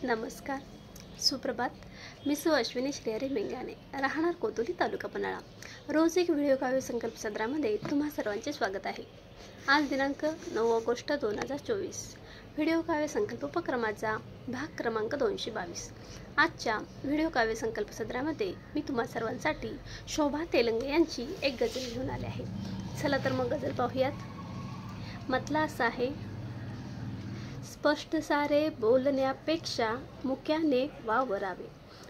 नमस्कार, सुप्रभात. मी अश्विनी श्रीहरी मेंगाने, राहणार कोतुली, तालुका पन्हाळा. रोज एक व्हिडिओ काव्य संकल्प सत्रामध्ये तुम्हा सर्वांचे स्वागत आहे. आज दिनांक 9 ऑगस्ट 2024. व्हिडिओ काव्य संकल्प उपक्रमाचा भाग क्रमांक 222. आजच्या व्हिडिओ काव्य संकल्प सत्रामध्ये मी तुम्हा सर्वांसाठी शोभा तेलंगे यांची एक गझल घेऊन आले आहे. चला तर मग गझल पाहूयात. म्हटलं असं आहे. स्पष्ट सारे बोलण्यापेक्षा मुक्याने वावरावे.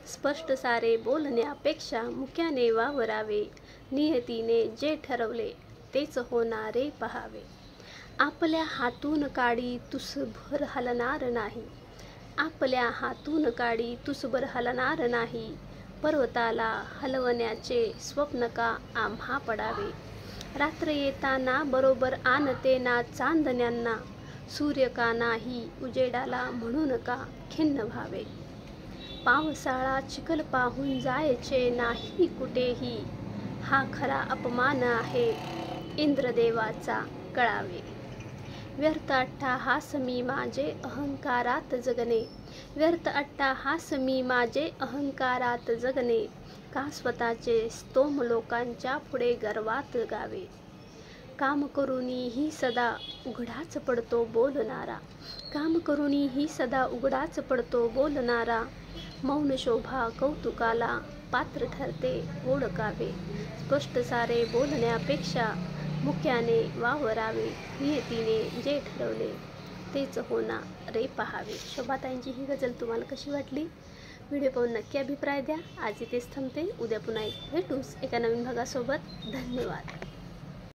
स्पष्ट सारे बोलण्यापेक्षा मुक्याने वावरावे. नियतीने जे ठरवले तेच होणारे पहावे. आपल्या हातून काडी तुसभर हलणार नाही. आपल्या हातून काडी तुसभर हलणार नाही. पर्वताला हलवण्याचे स्वप्न का आम्हा पडावे. रात्र येताना बरोबर आणते ना चांदण्यांना. सूर्य का नाही उजेडाला म्हणून का खिन्न व्हावे. पावसाळा चिखल पाहून जायचे नाही कुठेही. हा खरा अपमान आहे इंद्रदेवाचा कळावे. व्यर्थ अट्टाहास मी माझे अहंकारात जगणे. व्यर्थ अट्टाहास मी माझे अहंकारात जगणे. का स्वतःचे स्तोम लोकांच्या पुढे गर्वात गावे. काम करूनही सदा उघडाच पडतो बोलणारा. काम करूनही सदा उघडाच पडतो बोलणारा. मौन शोभा कौतुकाला पात्र ठरते ओळखावे. स्पष्ट सारे बोलण्यापेक्षा मुक्याने वावरावे. नियतीने जे ठरवले तेच होणार रे पहावे. शोभाताईंची ही गझल तुम्हाला कशी वाटली? व्हिडिओ पाहून नक्की अभिप्राय द्या. आज इथेच थांबते. उद्या पुन्हा भेटूच एका नवीन भागासोबत. धन्यवाद.